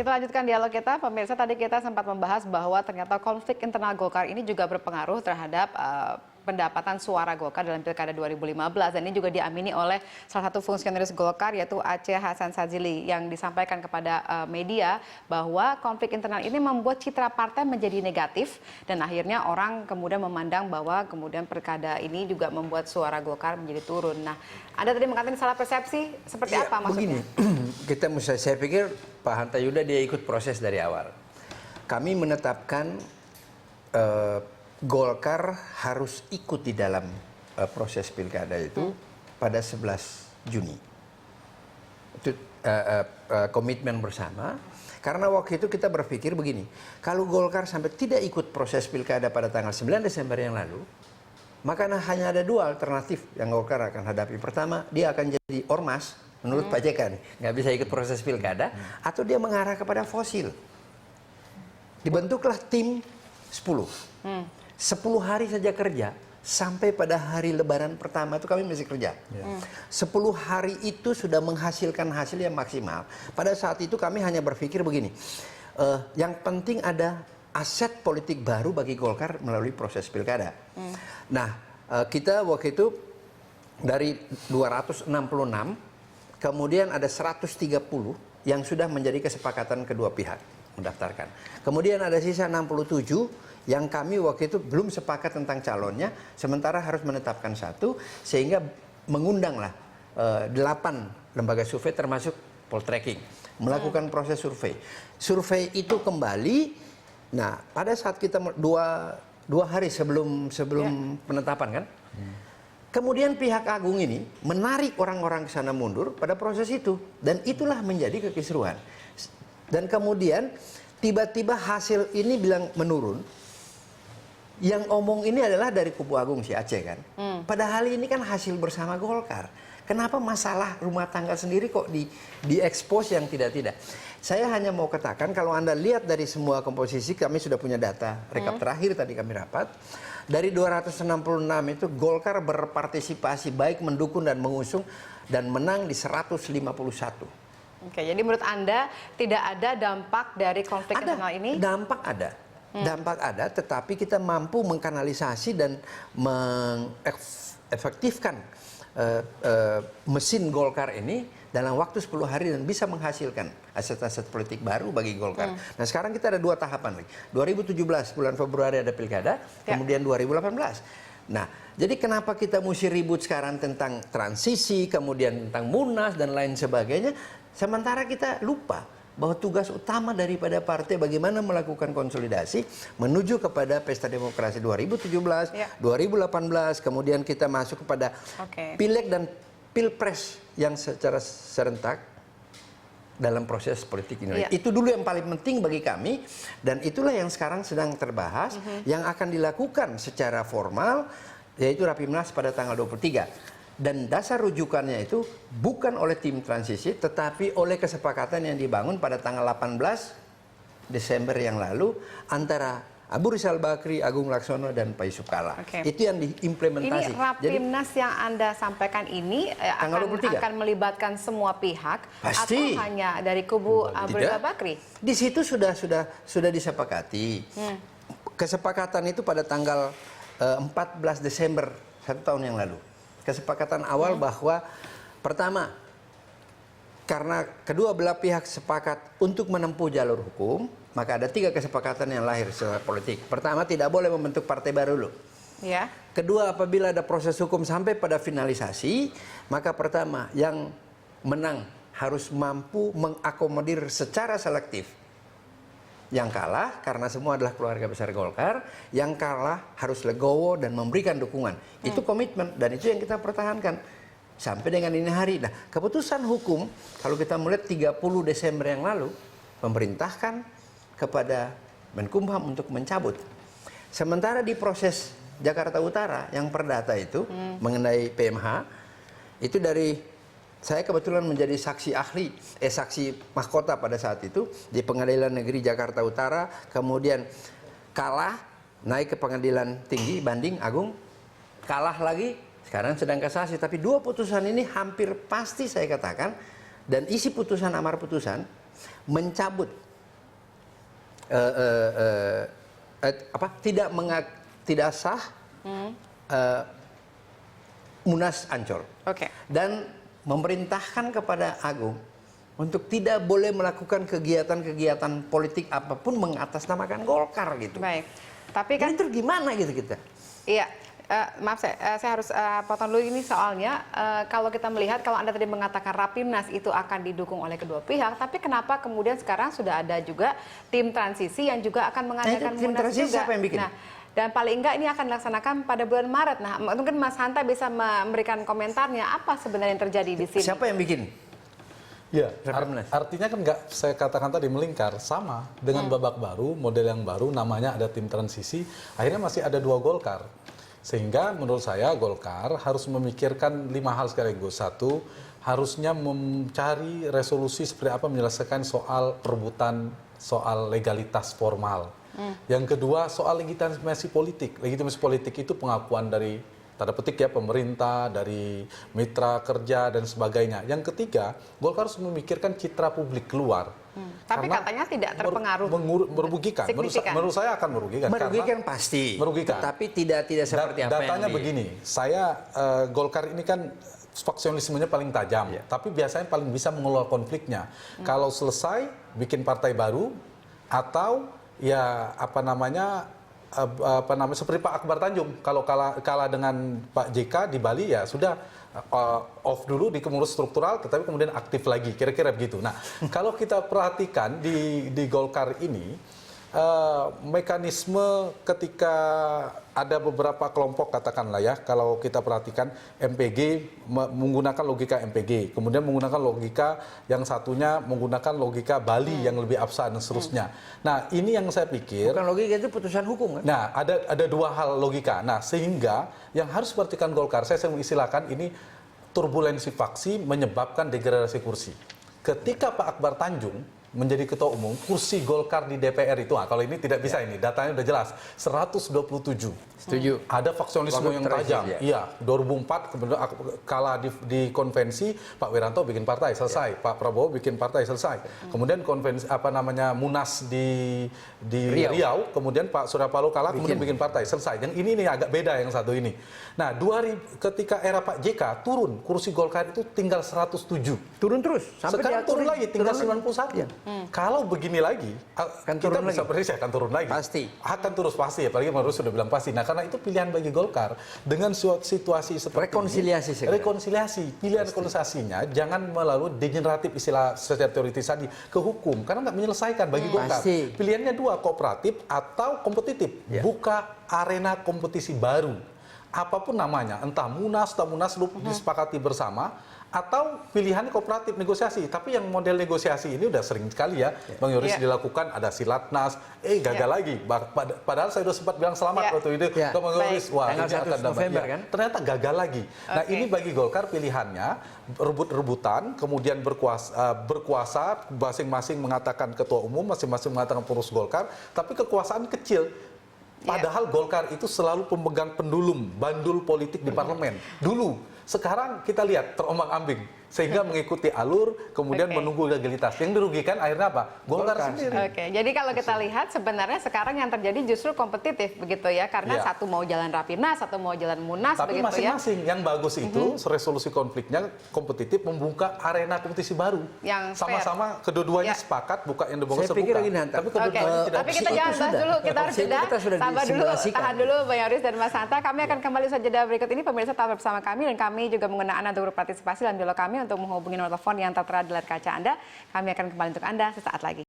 Kita lanjutkan dialog kita, pemirsa. Tadi kita sempat membahas bahwa ternyata konflik internal Golkar ini juga berpengaruh terhadap pendapatan suara Golkar dalam Pilkada 2015. Dan ini juga diamini oleh salah satu fungsionaris Golkar, yaitu Aceh Hasan Sadzili, yang disampaikan kepada media bahwa konflik internal ini membuat citra partai menjadi negatif, dan akhirnya orang kemudian memandang bahwa kemudian Pilkada ini juga membuat suara Golkar menjadi turun. Nah, Anda tadi mengatakan salah persepsi, seperti apa maksudnya? Begini, saya pikir Pak Hanta Yuda dia ikut proses dari awal. Kami menetapkan Golkar harus ikut di dalam proses pilkada itu pada 11 Juni. Itu komitmen bersama. Karena waktu itu kita berpikir begini, kalau Golkar sampai tidak ikut proses pilkada pada tanggal 9 Desember yang lalu, maka hanya ada dua alternatif yang Golkar akan hadapi. Pertama, dia akan jadi ormas, menurut Pak JK nih, nggak bisa ikut proses pilkada, atau dia mengarah kepada fosil. Dibentuklah tim 10. 10 hari saja kerja, sampai pada hari lebaran pertama itu kami masih kerja. 10 hari itu sudah menghasilkan hasil yang maksimal. Pada saat itu kami hanya berpikir begini, yang penting ada aset politik baru bagi Golkar melalui proses pilkada. Nah, kita waktu itu dari 266, kemudian ada 130 yang sudah menjadi kesepakatan kedua pihak mendaftarkan. Kemudian ada sisa 67 yang kami waktu itu belum sepakat tentang calonnya, sementara harus menetapkan satu, sehingga mengundanglah 8 lembaga survei termasuk Poltreking melakukan proses survei. Survei itu kembali, nah pada saat kita dua hari sebelum penetapan kan, kemudian pihak agung ini menarik orang-orang ke sana mundur pada proses itu, dan itulah menjadi kekisruhan. Dan kemudian tiba-tiba hasil ini bilang menurun. Yang omong ini adalah dari kubu agung si Aceh kan. Padahal ini kan hasil bersama Golkar. Kenapa masalah rumah tangga sendiri kok diekspos yang tidak-tidak? Saya hanya mau katakan, kalau Anda lihat dari semua komposisi, kami sudah punya data rekap terakhir tadi kami rapat. Dari 266 itu Golkar berpartisipasi baik mendukung dan mengusung dan menang di 151. Oke, jadi menurut Anda tidak ada dampak dari konflik internal ini? Dampak ada. Dampak ada, tetapi kita mampu mengkanalisasi dan mengefektifkan mesin Golkar ini dalam waktu 10 hari dan bisa menghasilkan aset-aset politik baru bagi Golkar. Nah, sekarang kita ada 2 tahapan lagi. 2017 bulan Februari ada pilkada, kemudian 2018. Nah, jadi kenapa kita mesti ribut sekarang tentang transisi, kemudian tentang Munas dan lain sebagainya, sementara kita lupa bahwa tugas utama daripada partai bagaimana melakukan konsolidasi menuju kepada pesta demokrasi 2017, 2018, kemudian kita masuk kepada pileg dan pilpres yang secara serentak dalam proses politik Indonesia. Itu dulu yang paling penting bagi kami, dan itulah yang sekarang sedang terbahas, yang akan dilakukan secara formal, yaitu Rapimnas pada tanggal 23. Dan dasar rujukannya itu bukan oleh tim transisi, tetapi oleh kesepakatan yang dibangun pada tanggal 18 Desember yang lalu antara Abu Rizal Bakri, Agung Laksono, dan Pak Yusuf Kalla. Itu yang diimplementasi. Ini Rapimnas yang Anda sampaikan ini akan melibatkan semua pihak? Pasti. Atau hanya dari kubu Abu Rizal Bakri? Di situ sudah disepakati. Kesepakatan itu pada tanggal 14 Desember 1 tahun yang lalu. Kesepakatan awal bahwa pertama, karena kedua belah pihak sepakat untuk menempuh jalur hukum, maka ada 3 kesepakatan yang lahir secara politik. Pertama, tidak boleh membentuk partai baru dulu. Kedua, apabila ada proses hukum sampai pada finalisasi, maka pertama, yang menang harus mampu mengakomodir secara selektif. Yang kalah, karena semua adalah keluarga besar Golkar, yang kalah harus legowo dan memberikan dukungan. Itu komitmen, dan itu yang kita pertahankan sampai dengan ini hari. Nah, keputusan hukum, kalau kita melihat 30 Desember yang lalu, memerintahkan kepada Menkumham untuk mencabut. Sementara di proses Jakarta Utara, yang perdata itu, mengenai PMH, itu dari saya kebetulan menjadi saksi ahli, saksi mahkota pada saat itu di Pengadilan Negeri Jakarta Utara, kemudian kalah, naik ke Pengadilan Tinggi, banding, agung, kalah lagi, sekarang sedang kasasi. Tapi 2 putusan ini hampir pasti saya katakan, dan isi putusan amar putusan mencabut tidak sah Munas Ancol. Oke. Dan memerintahkan kepada Agung untuk tidak boleh melakukan kegiatan-kegiatan politik apapun mengatasnamakan Golkar gitu. Baik. Tapi kan Kan itu gimana gitu kita? iya, maaf saya harus potong dulu ini soalnya kalau kita melihat kalau Anda tadi mengatakan Rapimnas itu akan didukung oleh kedua pihak, tapi kenapa kemudian sekarang sudah ada juga tim transisi yang juga akan mengadakan tim Munas transisi juga. siapa yang bikin? Nah, dan paling enggak ini akan dilaksanakan pada bulan Maret. Nah, mungkin Mas Hanta bisa memberikan komentarnya apa sebenarnya yang terjadi di sini. Siapa yang bikin? Ya, Rapimnas. artinya kan nggak, saya katakan tadi melingkar, sama dengan babak baru, model yang baru, namanya ada tim transisi, akhirnya masih ada 2 Golkar. Sehingga menurut saya Golkar harus memikirkan 5 hal sekaligus. 1, harusnya mencari resolusi seperti apa menyelesaikan soal perebutan, soal legalitas formal. Yang kedua, soal legitimasi politik. Legitimasi politik itu pengakuan dari tanda petik ya pemerintah, dari mitra kerja dan sebagainya. Yang ketiga, Golkar harus memikirkan citra publik keluar. Tapi Karena katanya tidak terpengaruh merugikan. signifikan. Menurut saya akan merugikan. Merugikan Karena pasti. merugikan. Tapi tidak seperti apa datanya yang begini, saya Golkar ini kan faksionismenya paling tajam, tapi biasanya paling bisa mengelola konfliknya. Kalau selesai bikin partai baru atau ya seperti Pak Akbar Tanjung, kalau kalah dengan Pak JK di Bali ya sudah off dulu di pengurus struktural, tetapi kemudian aktif lagi, kira-kira begitu. Nah, kalau kita perhatikan di Golkar ini, mekanisme ketika ada beberapa kelompok katakanlah ya, kalau kita perhatikan MPG menggunakan logika MPG, kemudian menggunakan logika yang satunya menggunakan logika Bali yang lebih abstrak dan seterusnya. Nah, ini yang saya pikir bukan logika, itu putusan hukum kan? Nah, ada 2 hal logika. Nah, sehingga yang harus diperhatikan Golkar, saya mengistilahkan ini turbulensi faksi menyebabkan degradasi kursi. Ketika Pak Akbar Tanjung menjadi ketua umum, kursi Golkar di DPR itu, kalau ini tidak bisa ini, datanya udah jelas, 127. Setuju. Ada faksionisme yang tajam. Iya, 2004 kemudian kalah di konvensi, Pak Wiranto bikin partai, selesai. Pak Prabowo bikin partai, selesai. Kemudian konvensi Munas di Riau, kemudian Pak Surya Paloh kalah, kemudian bikin partai, selesai. Yang ini agak beda yang satu ini. Nah, ketika era Pak JK turun, kursi Golkar itu tinggal 107. Turun terus. Sekarang turun lagi, tinggal 91. Kalau begini lagi, kita bisa prediksi akan turun lagi. Pasti. Akan terus pasti, apalagi Maruf sudah bilang pasti. Nah, karena itu pilihan bagi Golkar dengan situasi seperti rekonsiliasi. Rekonsiliasi, pilihan rekonsiliasinya jangan melalui degeneratif istilah secara teoritis tadi ke hukum, karena nggak menyelesaikan bagi Golkar. Pasti. Pilihannya 2, kooperatif atau kompetitif. Buka arena kompetisi baru. Apapun namanya, entah Munas atau Munaslup disepakati bersama, atau pilihan kooperatif negosiasi. Tapi yang model negosiasi ini udah sering sekali ya, Bang Yoris dilakukan, ada Silatnas, gagal lagi. Padahal saya sudah sempat bilang selamat waktu itu ke Bang Yoris, wah ini akan November, kan? Ternyata gagal lagi. Nah, ini bagi Golkar pilihannya rebut-rebutan, kemudian berkuasa, masing-masing mengatakan ketua umum, masing-masing mengatakan pengurus Golkar, tapi kekuasaan kecil. Padahal Golkar itu selalu pemegang pendulum, bandul politik di parlemen. Dulu. Sekarang kita lihat terombang-ambing, sehingga mengikuti alur, kemudian menunggu legalitas. Yang dirugikan akhirnya apa? Golkar sendiri. Oke, jadi kalau kita lihat sebenarnya sekarang yang terjadi justru kompetitif begitu ya, karena satu mau jalan Rapimnas, satu mau jalan Munas, tapi begitu masing-masing yang bagus itu resolusi konfliknya kompetitif, membuka arena kompetisi baru. Yang sama-sama kedua-duanya sepakat buka yang dibangun Saya pikir sebuka. gini, Tapi kedua-duanya tidak. Tapi kita jangan bahas dulu, kita harus jeda. Sabar dulu, tahan dulu Bang Yoris dan Mas Hanta. Kami akan kembali saja jeda berikut ini. Pemirsa tetap bersama kami dan kami juga mengundang Anda untuk berpartisipasi dalam dialog kami untuk menghubungi nomor telepon yang tertera di layar kaca Anda. Kami akan kembali untuk Anda sesaat lagi.